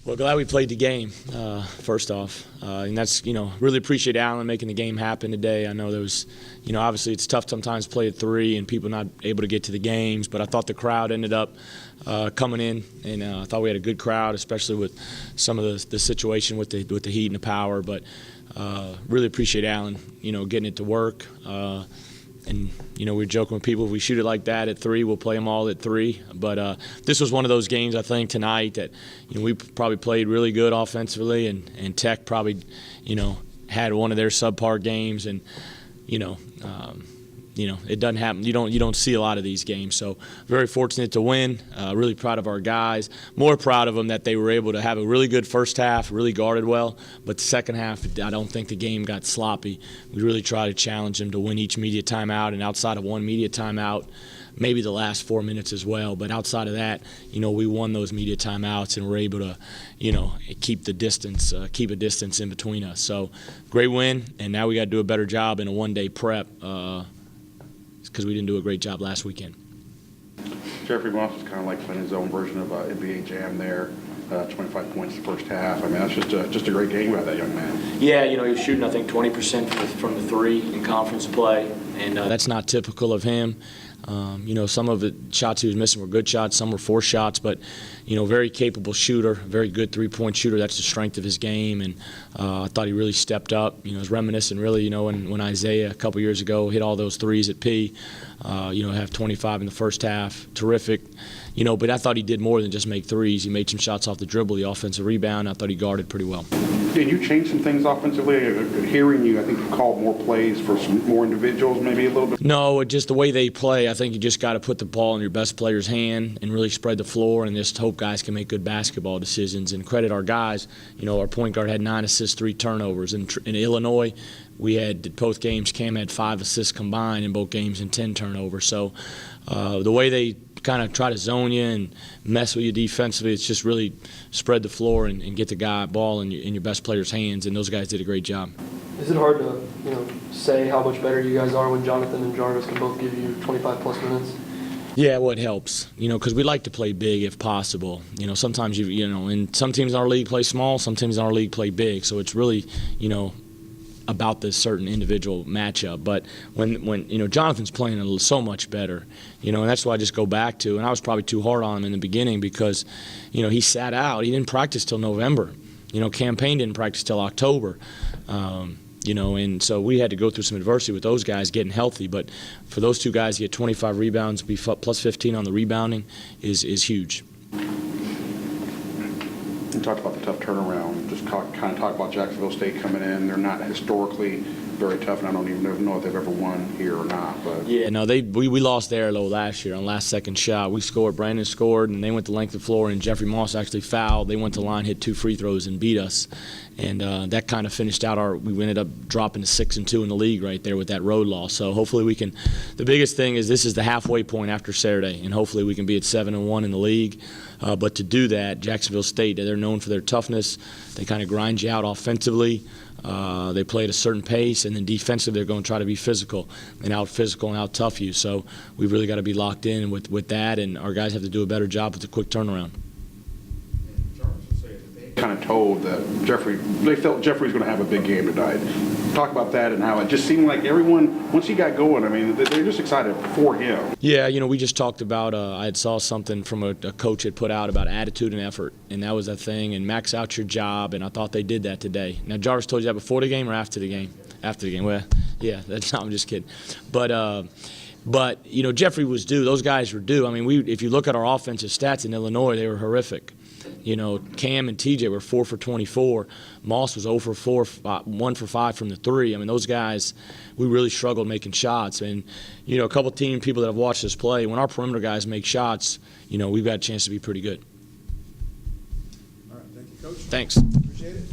Well, glad we played the game, first off. And that's, really appreciate Allen making the game happen today. I know there was, obviously it's tough sometimes to play at 3 and people not able to get to the games, but I thought the crowd ended up coming in, and I thought we had a good crowd, especially with some of the situation with the heat and the power. But really appreciate Allen, getting it to work. And, we're joking with people, if we shoot it like that at 3, we'll play them all at 3. But this was one of those games, I think, tonight that, we probably played really good offensively, and Tech probably, had one of their subpar games. And, it doesn't happen. You don't see a lot of these games. So very fortunate to win. Really proud of our guys. More proud of them that they were able to have a really good first half, really guarded well. But the second half, I don't think the game got sloppy. We really tried to challenge them to win each media timeout, and outside of one media timeout, maybe the last 4 minutes as well. But outside of that, we won those media timeouts and were able to, keep a distance in between us. So great win, and now we got to do a better job in a one-day prep. Because we didn't do a great job last weekend. Jeffrey Moss was kind of like playing his own version of NBA Jam there. 25 points the first half. I mean, that's just a great game by that young man. Yeah, he was shooting, I think, 20% from the 3 in conference play, and that's not typical of him. Some of the shots he was missing were good shots, some were forced shots, but, very capable shooter, very good three-point shooter. That's the strength of his game, and I thought he really stepped up. It was reminiscent, really, when Isaiah a couple years ago hit all those threes at P, have 25 in the first half, terrific. But I thought he did more than just make threes. He made some shots off the dribble, the offensive rebound. I thought he guarded pretty well. Did you change some things offensively? Hearing you, I think you called more plays for some more individuals, maybe a little bit? No, just the way they play. I think you just got to put the ball in your best player's hand and really spread the floor and just hope guys can make good basketball decisions. And credit our guys. Our point guard had 9 assists, 3 turnovers. In Illinois, we had both games. Cam had 5 assists combined in both games and 10 turnovers. So the way they kind of try to zone you and mess with you defensively, it's just really spread the floor and get the guy ball in your best player's hands, and those guys did a great job. Is it hard to say how much better you guys are when Jonathan and Jarvis can both give you 25-plus minutes? Yeah, well, it helps, because we like to play big if possible. Sometimes and some teams in our league play small, some teams in our league play big, so it's really, about this certain individual matchup. But when Jonathan's playing so much better, and that's why I just go back to, and I was probably too hard on him in the beginning because, he sat out. He didn't practice till November. Campaign didn't practice till October. And so we had to go through some adversity with those guys getting healthy. But for those two guys to get 25 rebounds, be plus 15 on the rebounding is huge. You talked about the tough turnaround. Just kind of talk about Jacksonville State coming in. They're not historically very tough, and I don't even know if they've ever won here or not. But yeah, no, we lost there last year on last second shot. We scored, Brandon scored, and they went the length of the floor, and Jeffrey Moss actually fouled. They went to the line, hit 2 free throws, and beat us. And that kind of finished out we ended up dropping to 6-2 in the league right there with that road loss. So hopefully we can. The biggest thing is this is the halfway point after Saturday, and hopefully we can be at 7-1 in the league. But to do that, Jacksonville State, they're known for their toughness. They kind of grind you out offensively. They play at a certain pace, and then defensively they're going to try to be physical and out-physical and out-tough you. So we've really got to be locked in with that, and our guys have to do a better job with the quick turnaround. Kind of told that they felt Jeffrey was going to have a big game tonight. Talk about that and how it just seemed like everyone, once he got going, I mean, they're just excited for him. Yeah, we just talked about, I had saw something from a coach had put out about attitude and effort, and that was the thing, and max out your job, and I thought they did that today. Now, Jarvis told you that before the game or after the game? After the game. Well, yeah, I'm just kidding. But Jeffrey was due. Those guys were due. I mean, if you look at our offensive stats in Illinois, they were horrific. Cam and TJ were 4 for 24. Moss was 0 for 4, 1 for 5 from the 3. I mean, those guys, we really struggled making shots. And, a couple people that have watched us play, when our perimeter guys make shots, we've got a chance to be pretty good. All right, thank you, Coach. Thanks. Appreciate it.